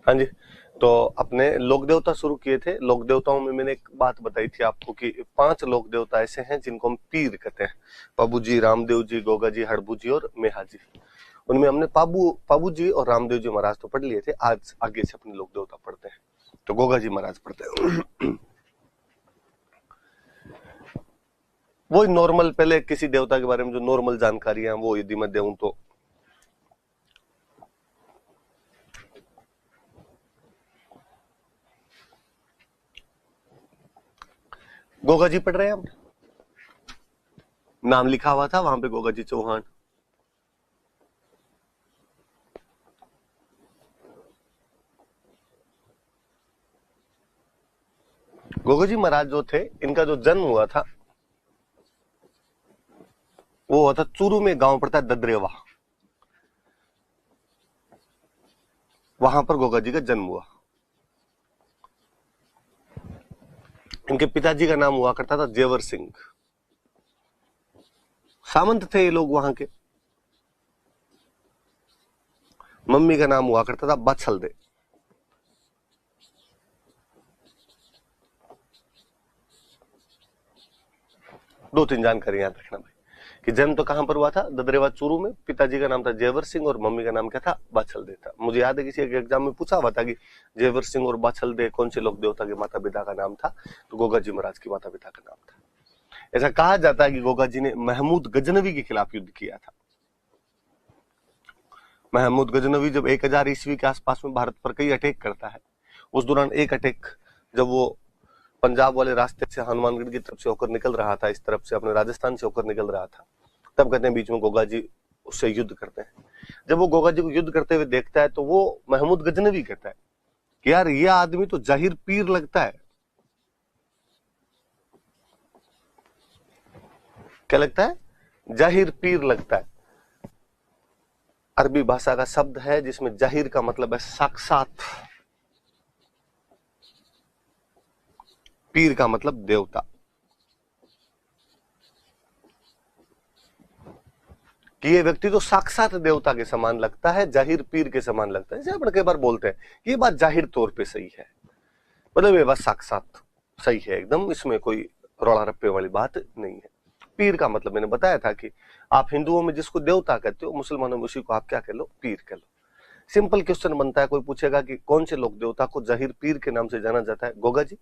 हाँ जी। तो अपने लोक देवता शुरू किए थे। लोक देवताओं में मैंने एक बात बताई थी आपको कि 5 लोक देवता ऐसे हैं जिनको हम पीर कहते हैं। पाबू जी, रामदेव जी, गोगा जी, हड़बू जी और मेहा जी। उनमें हमने पाबू जी और रामदेव जी महाराज तो पढ़ लिए थे। आज आगे से अपने लोक देवता पढ़ते हैं। तो गोगा जी महाराज पढ़ते हैं। वो नॉर्मल, पहले किसी देवता के बारे में जो नॉर्मल जानकारियां वो यदि मैं दूं तो गोगा जी पढ़ रहे हैं। आपने नाम लिखा हुआ था वहां पे, गोगा जी चौहान। गोगा जी महाराज जो थे, इनका जो जन्म हुआ था वो हुआ था चूरू में, गांव पड़ता है ददरेवा, वहां पर गोगा जी का जन्म हुआ। इनके पिताजी का नाम हुआ करता था जेवर सिंह। सामंत थे ये लोग वहां के। मम्मी का नाम हुआ करता था बछलदे। दो तीन जानकारी याद रखना भाई कि जन्म तो कहां पर हुआ था, ददरेवा चूरू में। पिताजी का नाम था जेवर सिंह और मम्मी का नाम क्या था, बाछलदे था। मुझे याद है किसी एक एग्जाम में पूछा हुआ था कि जेवर सिंह और बाछलदे कौन से लोक देवता के माता पिता का नाम था, तो गोगा जी महाराज के माता पिता का नाम था। ऐसा कहा जाता है कि गोगा जी ने महमूद गजनवी के खिलाफ युद्ध किया था। महमूद गजनवी जब 1000 ईस्वी के आसपास में भारत पर कई अटैक करता है, उस दौरान एक अटैक जब वो पंजाब वाले रास्ते से हनुमानगढ़ की तरफ से होकर निकल रहा था, इस तरफ से अपने राजस्थान से होकर निकल रहा था, तब कहते हैं बीच में गोगा जी उससे युद्ध करते हैं। जब वो गोगा जी को युद्ध करते हुए देखता है तो वो महमूद गजनवी कहता है कि यार ये आदमी तो जाहिर पीर लगता है। क्या लगता है? जाहिर पीर लगता है। अरबी भाषा का शब्द है जिसमें जाहिर का मतलब है साक्षात, पीर का मतलब देवता। कि ये व्यक्ति तो साक्षात देवता के समान लगता है, जाहिर पीर के समान लगता है। जैसे अपन कई बार बोलते हैं ये बात जाहिर तौर पे सही है, मतलब ये बात साक्षात सही है एकदम, इसमें कोई रौला रप्पे वाली बात नहीं है। पीर का मतलब मैंने बताया था कि आप हिंदुओं में जिसको देवता कहते हो, मुसलमानों में उसी को आप क्या कह लो, पीर कह लो। सिंपल क्वेश्चन बनता है, कोई पूछेगा कि कौन से लोक देवता को जाहिर पीर के नाम से जाना जाता है, गोगा जी।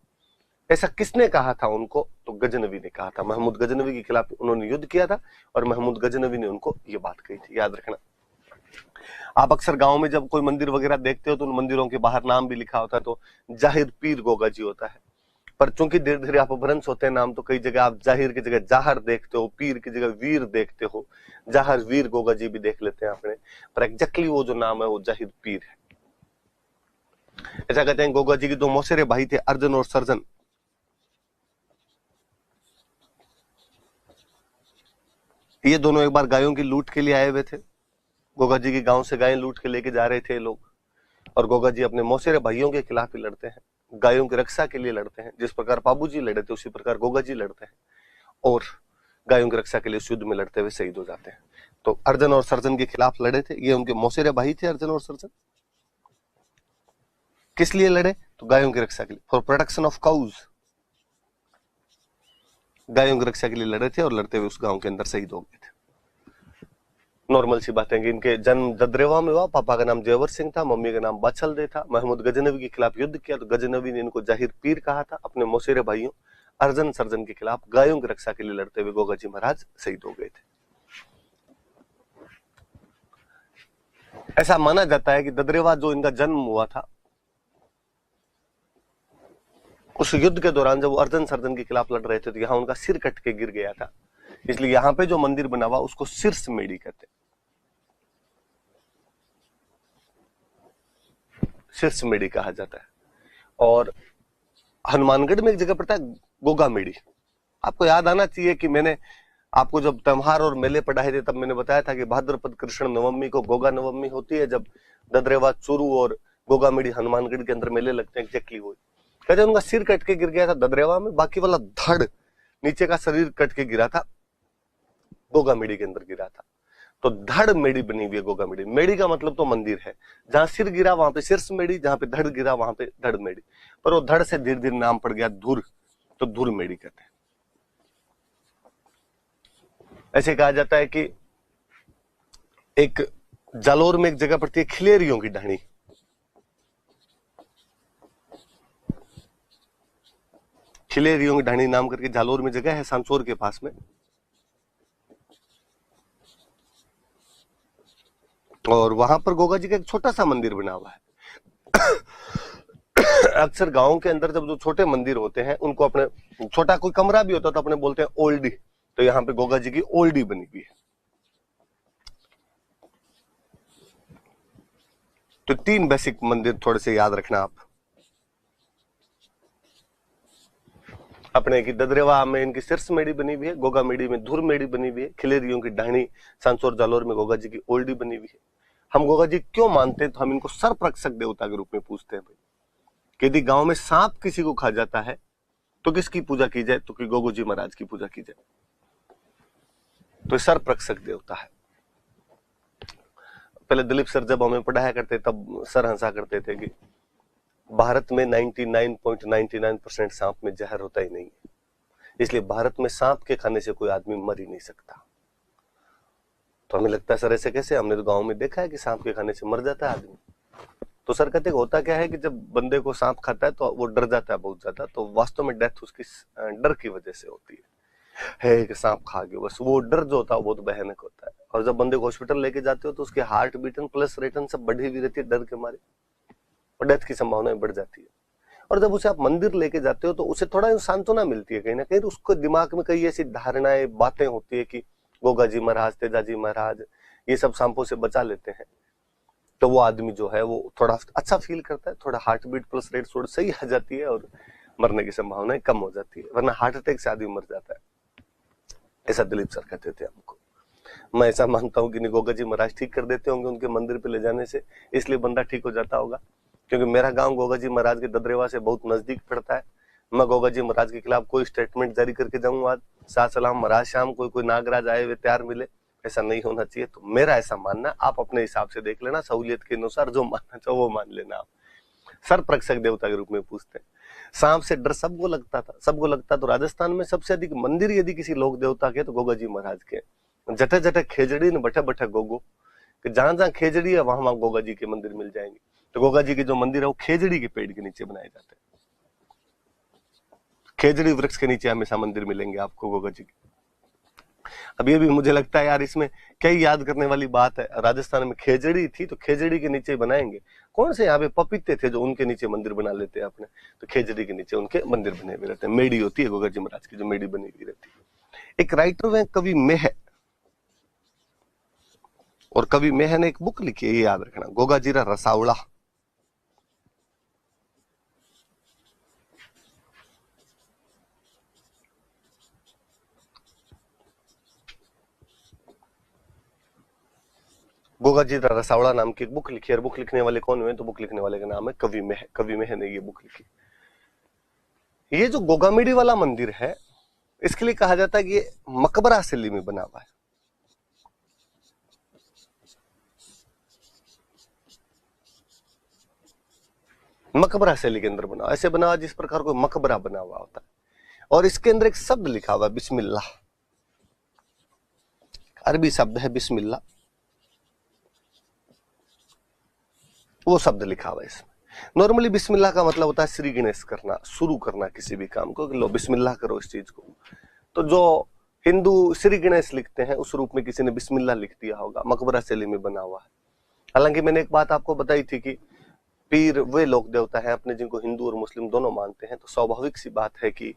ऐसा किसने कहा था उनको, तो गजनवी ने कहा था। महमूद गजनवी के खिलाफ उन्होंने युद्ध किया था और महमूद गजनवी ने उनको ये बात कही थी, याद रखना। आप अक्सर गांव में जब कोई मंदिर वगैरह देखते हो तो उन मंदिरों के बाहर नाम भी लिखा होता है, तो जाहिर पीर गोगा जी होता है। पर चूंकि धीरे धीरे आप भ्रंश होते हैं नाम, तो कई जगह आप जाहिर की जगह जाहर देखते हो, पीर की जगह वीर देखते हो। जाहर वीर गोगा जी भी देख लेते हैं आपने, पर एग्जैक्टली वो जो नाम है वो जाहिर पीर है। ऐसा कहते हैं गोगा जी के दो मौसेरे भाई थे, अर्जन और सर्जन। ये दोनों एक बार गायों की लूट के लिए आए हुए थे। गोगा जी के गांव से गायें लूट के लेके जा रहे थे लोग, और गोगा जी अपने मौसेरे भाइयों के खिलाफ ही लड़ते हैं, गायों की रक्षा के लिए लड़ते हैं। जिस प्रकार पाबू जी लड़े थे उसी प्रकार गोगा जी लड़ते हैं, और गायों की रक्षा के लिए युद्ध में लड़ते हुए शहीद हो जाते हैं। तो अर्जन और सर्जन के खिलाफ लड़े थे, ये उनके मौसेरे भाई थे अर्जन और सर्जन। किस लिए लड़े, तो गायों की रक्षा के लिए, फॉर प्रोटेक्शन ऑफ काउज। गायों की रक्षा के लिए लड़े थे और लड़ते हुए उस गांव के अंदर शहीद हो गए थे। नॉर्मल सी बातें कि इनके जन्म ददरेवा में हुआ। पापा का नाम जेवर सिंह था, मम्मी का नाम बाछलदे था। महमूद गजनवी के खिलाफ युद्ध किया तो गजनवी ने इनको जाहिर पीर कहा था। अपने मौसेरे भाइयों अर्जन सर्जन के खिलाफ गायों की रक्षा के लिए लड़ते हुए गोगा जी महाराज शहीद हो गए थे। ऐसा माना जाता है कि ददरेवा जो इनका जन्म हुआ था, उस युद्ध के दौरान जब वो अर्जन सर्जन के खिलाफ लड़ रहे थे तो यहाँ उनका सिर कट के गिर गया था, इसलिए यहाँ पे जो मंदिर बना हुआ उसको शीर्ष मेड़ी कहते हैं। शीर्ष मेड़ी कहा जाता है। और हनुमानगढ़ में एक जगह पड़ता है गोगा मेड़ी। आपको याद आना चाहिए कि मैंने आपको जब त्योहार और मेले पढ़ाए थे तब मैंने बताया था कि भाद्रपद कृष्ण नवमी को गोगा नवमी होती है, जब ददरेवा चूरू और गोगा मेड़ी हनुमानगढ़ के अंदर मेले लगते हैं। एग्जैक्टली वो कहते हैं उनका सिर कट के गिर गया था ददरेवा में, बाकी वाला धड़ नीचे का शरीर कट के गिरा था, गोगा मेड़ी के अंदर गिरा था। तो धड़ मेड़ी बनी हुई है गोगा मेड़ी। मेड़ी का मतलब तो मंदिर है, जहां सिर गिरा वहां पे शीर्ष मेड़ी, जहां पे धड़ गिरा वहां पे धड़ मेड़ी, पर वो धड़ से धीरे धीरे नाम पड़ गया धुर, तो धुर मेड़ी कहते हैं। ऐसे कहा जाता है कि एक जालोर में एक जगह पड़ती है खिलेरियों की ढाणी, खिलेरियों की ढाणी नाम करके जालोर में जगह है, सांसोर के पास में। और वहां पर गोगा जी का एक छोटा सा मंदिर बना हुआ है। अक्सर गांव के अंदर जब जो छोटे मंदिर होते हैं उनको अपने छोटा कोई कमरा भी होता है तो अपने बोलते हैं ओल्डी, तो यहाँ पे गोगा जी की ओल्डी बनी हुई है। तो 3 बेसिक मंदिर थोड़े से याद रखना आप। अपने की ददरेवा में इनकी शीर्ष मेड़ी बनी हुई है, गोगा मेड़ी में धुर मेड़ी बनी हुई है, खिलेरियों की ढाणी सांसोर जालोर में गोगा जी की ओल्डी बनी हुई है। हम गोगा जी क्यों मानते हैं, तो हम इनको सर्परक्षक देवता के रूप में पूछते हैं भाई, कि यदि गांव में सांप किसी को खा जाता है तो किसकी पूजा की जाए, तो कि गोगो जी महाराज की पूजा की जाए। तो सर्परक्षक देवता है। पहले दिलीप सर जब हमें पढ़ाया करते तब सर हंसा करते थे कि भारत में 99.99% सांप में जहर होता ही नहीं है, इसलिए भारत में सांप के खाने से कोई आदमी मर ही नहीं सकता। तो हमें लगता है सर ऐसे कैसे, हमने तो गांव में देखा है कि सांप के खाने से मर जाता है आदमी। तो सर कहते होता क्या है कि जब बंदे को सांप खाता है तो वो डर जाता है बहुत ज्यादा, तो वास्तव में डेथ उसकी डर की वजह से होती है कि सांप खा गया, बस वो डर जो होता है वो बहुत भयानक होता है। और जब बंदे को हॉस्पिटल लेके जाते हो तो उसके हार्ट बीटन प्लस रेटन सब बढ़ी हुई रहती है डर के मारे, और डेथ की संभावना बढ़ जाती है। और जब उसे आप मंदिर लेके जाते हो तो उसे थोड़ा सांत्वना मिलती है, कहीं ना कहीं उसको दिमाग में कई ऐसी धारणाएं बातें होती है कि गोगा जी महाराज, तेजाजी महाराज ये सब सांपों से बचा लेते हैं, तो वो आदमी जो है वो थोड़ा अच्छा फील करता है, थोड़ा हार्ट बीट प्लस रेट थोड़ी सही आ जाती है और मरने की संभावना कम हो जाती है, वरना हार्ट अटैक से आदमी मर जाता है। ऐसा दिलीप सर कहते थे हमको। मैं ऐसा मानता हूँ कि गोगा जी महाराज ठीक कर देते होंगे उनके मंदिर पे ले जाने से, इसलिए बंदा ठीक हो जाता होगा। क्योंकि मेरा गांव गोगा जी महाराज के ददरेवा से बहुत नजदीक पड़ता है। मैं गोगा जी महाराज के खिलाफ कोई स्टेटमेंट जारी करके जाऊंगा आज साथ सलाम महाराज शाम कोई नागराज आए हुए तैयार मिले, ऐसा नहीं होना चाहिए। तो मेरा ऐसा मानना, आप अपने हिसाब से देख लेना, सहूलियत के अनुसार जो मानना चाहो वो मान लेना। आप सर्परक्षक देवता के रूप में पूछते हैं। सांप से डर सबको लगता था, सबको लगता। तो राजस्थान में सबसे अधिक मंदिर यदि किसी लोक देवता के तो गोगा जी महाराज के। जटे जटे खेजड़ी ने बठे बठे गोगो, कि जहां जहां खेजड़ी है वहां वहां गोगा जी के मंदिर मिल जाएंगे। तो गोगा जी के जो मंदिर है वो खेजड़ी के पेड़ के नीचे बनाए जाते हैं। खेजड़ी वृक्ष के नीचे हमेशा मंदिर मिलेंगे आपको गोगा जी के। अब ये भी मुझे लगता है यार इसमें कई याद करने वाली बात है। राजस्थान में खेजड़ी थी तो खेजड़ी के नीचे बनाएंगे। कौन से यहाँ पे पपीते थे जो उनके नीचे मंदिर बना लेते हैं अपने, तो खेजड़ी के नीचे उनके मंदिर बने हुए रहते हैं। मेड़ी होती है गोगा जी महाराज की, जो मेड़ी बनी हुई रहती है। एक राइटर है कवि मेह, और कवि मेह ने एक बुक लिखी है, ये याद रखना, गोगा जीरा रसावड़ा। गोगा जी रसावड़ा नाम की एक बुक लिखी है। बुक लिखने वाले कौन हुए, तो बुक लिखने वाले का नाम है कवि मेह। कवि मेह ने ये बुक लिखी। ये जो गोगामेड़ी वाला मंदिर है इसके लिए कहा जाता है कि ये मकबरा शैली में बना हुआ है। मकबरा शैली के अंदर बना, ऐसे बना हुआ जिस प्रकार कोई मकबरा बना हुआ होता है। और इसके अंदर एक शब्द लिखा हुआ है बिस्मिल्लाह, अरबी शब्द है बिस्मिल्लाह, वो शब्द लिखा हुआ है इसमें। नॉर्मली बिस्मिल्लाह का मतलब होता है श्री गणेश करना, शुरू करना किसी भी काम को, लो बिस्मिल्लाह करो इस चीज को। तो जो हिंदू श्री गणेश लिखते हैं उस रूप में किसी ने बिस्मिल्लाह लिख दिया होगा, मकबरा शैली में बना हुआ है। हालांकि मैंने एक बात आपको बताई थी कि पीर वे लोक देवता है अपने जिनको हिंदू और मुस्लिम दोनों मानते हैं, तो स्वाभाविक सी बात है कि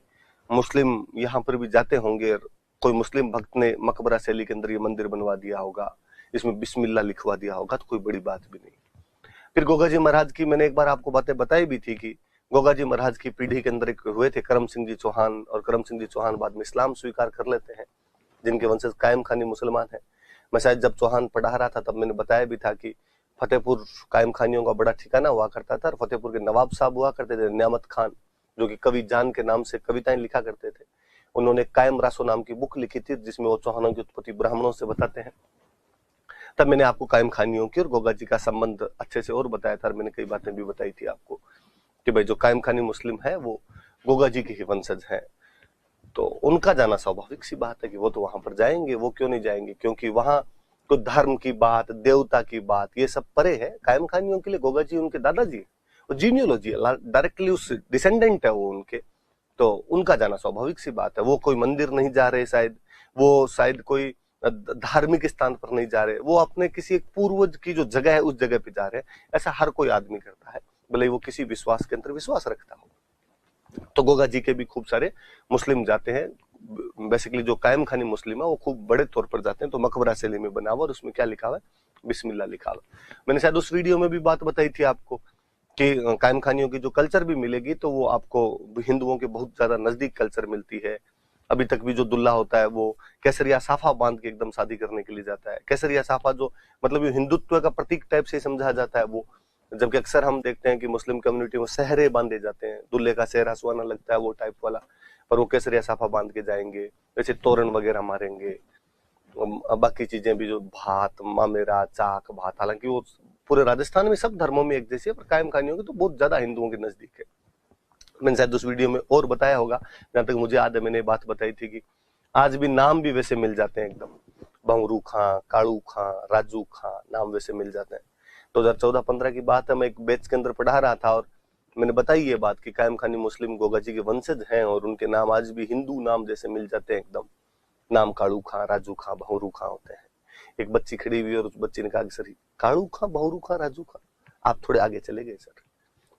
मुस्लिम यहाँ पर भी जाते होंगे, कोई मुस्लिम भक्त ने मकबरा शैली के अंदर ये मंदिर बनवा दिया होगा, इसमें बिस्मिल्लाह लिखवा दिया होगा, तो कोई बड़ी बात भी नहीं। फिर गोगा जी महाराज की मैंने एक बार आपको बातें बताई भी थी कि गोगा जी महाराज की पीढ़ी के अंदर एक हुए थे करम सिंह जी चौहान, और करम सिंह जी चौहान बाद में इस्लाम स्वीकार कर लेते हैं, जिनके वंशज कायम खानी मुसलमान है। मैं शायद जब चौहान पढ़ा रहा था तब मैंने बताया भी था कि फतेहपुर कायम खानियों का बड़ा ठिकाना हुआ करता था, और फतेहपुर के नवाब साहब हुआ करते थे नियामत खान, जो कि कवि जान के नाम से कविताएं लिखा करते थे। उन्होंने कायम रासो नाम की बुक लिखी थी जिसमें वो चौहानों की उत्पत्ति ब्राह्मणों से बताते हैं। तब मैंने आपको कायम खानियों की और गोगा जी का संबंध अच्छे से और बताया था, और मैंने कई बातें भी बताई थी आपको कि भाई जो कायम खानी मुस्लिम है वो गोगा जी के ही वंशज हैं, तो उनका जाना स्वाभाविक सी बात है कि वो तो वहां पर जाएंगे, वो क्यों नहीं जाएंगे, क्योंकि वहां तो धर्म की बात, देवता की बात, ये सब परे है। कायम खानियों के लिए गोगा जी उनके दादाजी, वो जीनियोलॉजी है, डायरेक्टली उस डिसेंडेंट है वो उनके, तो उनका जाना स्वाभाविक सी बात है। वो कोई मंदिर नहीं जा रहे शायद, वो शायद कोई धार्मिक स्थान पर नहीं जा रहे, वो अपने किसी एक पूर्वज की जो जगह है उस जगह पे जा रहे हैं। ऐसा हर कोई आदमी करता है, भले वो किसी विश्वास के अंदर विश्वास रखता हो। तो गोगा जी के भी खूब सारे मुस्लिम जाते हैं, बेसिकली जो कायम खानी मुस्लिम है वो खूब बड़े तौर पर जाते हैं। तो मकबरा शैली में बना हुआ और उसमें क्या लिखा हुआ है, बिस्मिल्लाह लिखा हुआ। मैंने शायद उस वीडियो में भी बात बताई थी आपको कि कायम खानियों की जो कल्चर भी मिलेगी तो वो आपको हिंदुओं के बहुत ज्यादा नजदीक कल्चर मिलती है। अभी तक भी जो दुल्हा होता है वो केसरिया साफा बांध के एकदम शादी करने के लिए जाता है। केसरिया साफा जो मतलब हिंदुत्व का प्रतीक टाइप से समझा जाता है वो, जबकि अक्सर हम देखते हैं कि मुस्लिम कम्युनिटी में सहरे बांधे जाते हैं, दूल्हे का सेहरा सुहाना लगता है वो टाइप वाला, पर वो केसरिया साफा बांध के जाएंगे, वैसे तोरण वगैरह मारेंगे, बाकी चीजें भी जो भात मामेरा चाक भात, हालांकि वो पूरे राजस्थान में सब धर्मों में एक जैसी है, पर कायम खानियों की तो बहुत ज्यादा हिंदुओं के नजदीक है। मैंने शायद उस वीडियो में और बताया होगा, जहां तक मुझे याद है मैंने बात बताई थी कि आज भी नाम भी वैसे मिल जाते हैं एकदम, भंवरू खां, कालू खां, राजू खां, नाम वैसे मिल जाते हैं। 2014-15 की बात है, मैं एक बैच के अंदर पढ़ा रहा था और मैंने बताई ये बात कि कायम खानी मुस्लिम गोगा जी के वंशज हैं और उनके नाम आज भी हिंदू नाम जैसे मिल जाते हैं एकदम। नाम कालू खां, राजू खां, भंवरू खां होते हैं। एक बच्ची खड़ी हुई और उस बच्ची ने कहा कि सर कालू खां, भंवरू खां, राजू खां, आप थोड़े आगे चले गए सर।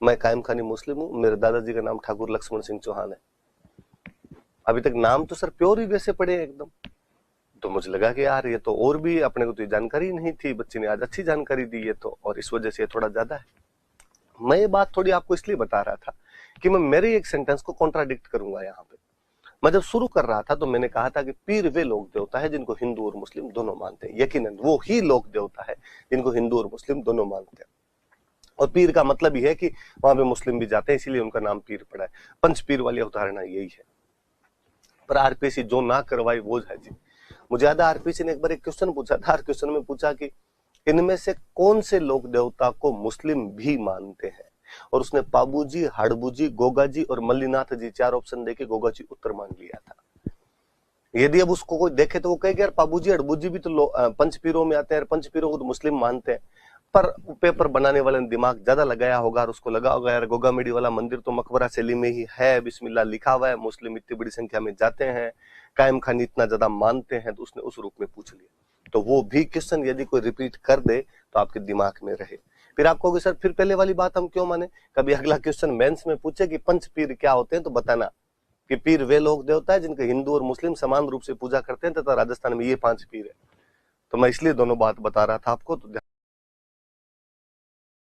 मैं कायम खानी मुस्लिम हूँ, मेरे दादाजी का नाम ठाकुर लक्ष्मण सिंह चौहान है। अभी तक नाम तो सर प्योर ही वैसे पड़े हैं एकदम। तो मुझे लगा कि यार ये तो और भी अपने को तो जानकारी नहीं थी, बच्ची ने आज अच्छी जानकारी दी है, तो और इस वजह से थोड़ा ज्यादा है। मैं ये बात थोड़ी आपको इसलिए बता रहा था कि मैं मेरे एक सेंटेंस को कॉन्ट्राडिक्ट करूंगा यहाँ पे। मैं जब शुरू कर रहा था तो मैंने कहा था कि पीर वे लोक देवता है जिनको हिंदू और मुस्लिम दोनों मानते हैं। यकीनन वो ही लोक देवता है जिनको हिंदू और मुस्लिम दोनों मानते हैं। और पीर का मतलब ही है कि वहां पे मुस्लिम भी जाते हैं, इसीलिए उनका नाम पीर पड़ा है। पंच पीर वाली अवधारणा यही है। पर आरपीसी जो ना करवाई वो है जी। मुझे याद है आरपीसी ने एक बार एक क्वेश्चन पूछा था, क्वेश्चन में पूछा कि इनमें से कौन से लोक देवता को मुस्लिम भी मानते हैं, और उसने पाबूजी, हड़बूजी, गोगा जी और मल्लीनाथ जी 4 ऑप्शन देके गोगा जी उत्तर मान लिया था। यदि अब उसको कोई देखे तो वो कहेगा यार पाबूजी हड़बूजी भी तो पंचपीरों में आते हैं, पंचपीरों को तो मुस्लिम मानते हैं। पर पेपर बनाने वाले ने दिमाग ज्यादा लगाया होगा और उसको लगा होगा यार गोगा मेडी वाला मंदिर तो मकबरा शैली में ही है, बिस्मिल्लाह लिखा हुआ है, मुस्लिम इतनी बड़ी संख्या में जाते हैं, कायम खानी इतना ज्यादा मानते हैं, तो उसने उस रूप में पूछ लिया। तो वो भी क्वेश्चन यदि कोई रिपीट कर दे तो आपके दिमाग में रहे। फिर आप कहोगे सर फिर पहले वाली बात हम क्यों माने, कभी अगला क्वेश्चन मेंस में पूछे कि पंच पीर क्या होते हैं तो बताना कि पीर वे लोग देवता है जिनके हिंदू और मुस्लिम समान रूप से पूजा करते हैं तथा राजस्थान में ये 5 पीर है। तो मैं इसलिए दोनों बात बता रहा था आपको। तो